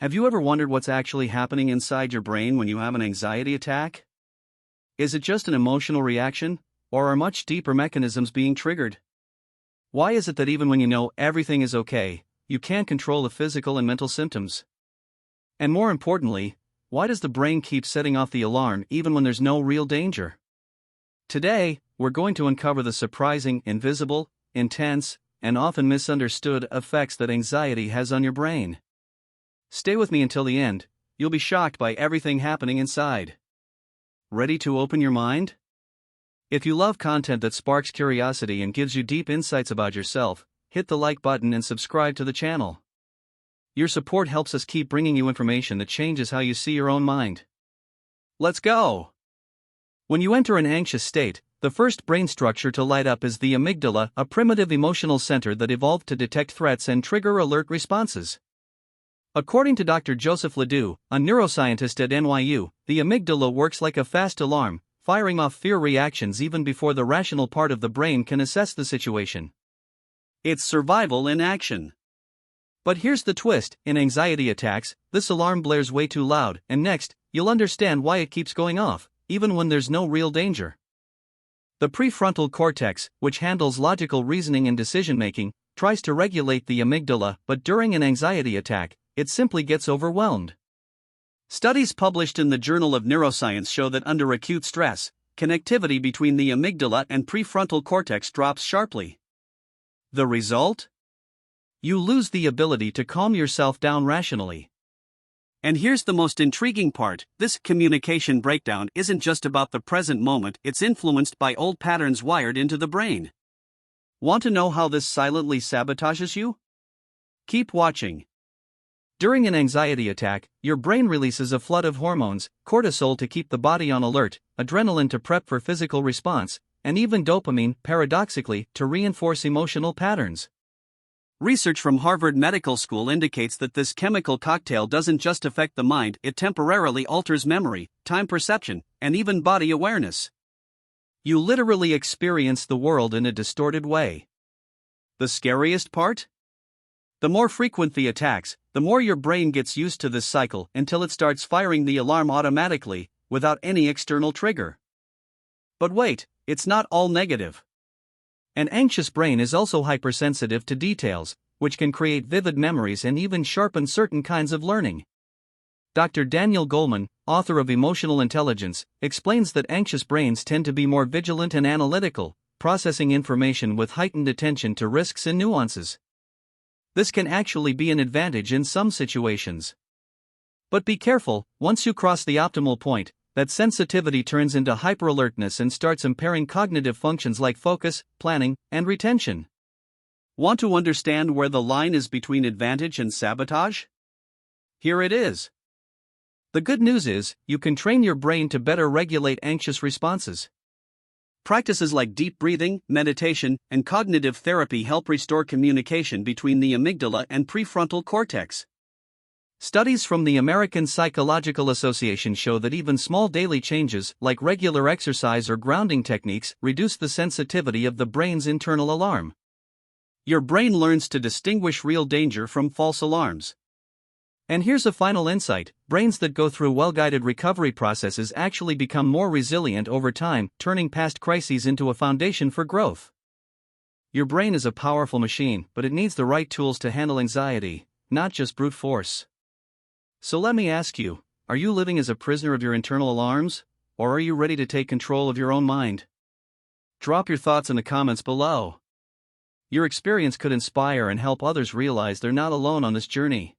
Have you ever wondered what's actually happening inside your brain when you have an anxiety attack? Is it just an emotional reaction, or are much deeper mechanisms being triggered? Why is it that even when you know everything is okay, you can't control the physical and mental symptoms? And more importantly, why does the brain keep setting off the alarm even when there's no real danger? Today, we're going to uncover the surprising, invisible, intense, and often misunderstood effects that anxiety has on your brain. Stay with me until the end, you'll be shocked by everything happening inside. Ready to open your mind? If you love content that sparks curiosity and gives you deep insights about yourself, hit the like button and subscribe to the channel. Your support helps us keep bringing you information that changes how you see your own mind. Let's go! When you enter an anxious state, the first brain structure to light up is the amygdala, a primitive emotional center that evolved to detect threats and trigger alert responses. According to Dr. Joseph Ledoux, a neuroscientist at NYU, the amygdala works like a fast alarm, firing off fear reactions even before the rational part of the brain can assess the situation. It's survival in action. But here's the twist: in anxiety attacks, this alarm blares way too loud, and next, you'll understand why it keeps going off, even when there's no real danger. The prefrontal cortex, which handles logical reasoning and decision-making, tries to regulate the amygdala, but during an anxiety attack, it simply gets overwhelmed. Studies published in the Journal of Neuroscience show that under acute stress, connectivity between the amygdala and prefrontal cortex drops sharply. The result? You lose the ability to calm yourself down rationally. And here's the most intriguing part: this communication breakdown isn't just about the present moment, it's influenced by old patterns wired into the brain. Want to know how this silently sabotages you? Keep watching. During an anxiety attack, your brain releases a flood of hormones: cortisol to keep the body on alert, adrenaline to prep for physical response, and even dopamine, paradoxically, to reinforce emotional patterns. Research from Harvard Medical School indicates that this chemical cocktail doesn't just affect the mind, it temporarily alters memory, time perception, and even body awareness. You literally experience the world in a distorted way. The scariest part? The more frequent the attacks, the more your brain gets used to this cycle until it starts firing the alarm automatically, without any external trigger. But wait, it's not all negative. An anxious brain is also hypersensitive to details, which can create vivid memories and even sharpen certain kinds of learning. Dr. Daniel Goleman, author of Emotional Intelligence, explains that anxious brains tend to be more vigilant and analytical, processing information with heightened attention to risks and nuances. This can actually be an advantage in some situations. But be careful: once you cross the optimal point, that sensitivity turns into hyperalertness and starts impairing cognitive functions like focus, planning, and retention. Want to understand where the line is between advantage and sabotage? Here it is. The good news is, you can train your brain to better regulate anxious responses. Practices like deep breathing, meditation, and cognitive therapy help restore communication between the amygdala and prefrontal cortex. Studies from the American Psychological Association show that even small daily changes, like regular exercise or grounding techniques, reduce the sensitivity of the brain's internal alarm. Your brain learns to distinguish real danger from false alarms. And here's a final insight: brains that go through well-guided recovery processes actually become more resilient over time, turning past crises into a foundation for growth. Your brain is a powerful machine, but it needs the right tools to handle anxiety, not just brute force. So let me ask you, are you living as a prisoner of your internal alarms, or are you ready to take control of your own mind? Drop your thoughts in the comments below. Your experience could inspire and help others realize they're not alone on this journey.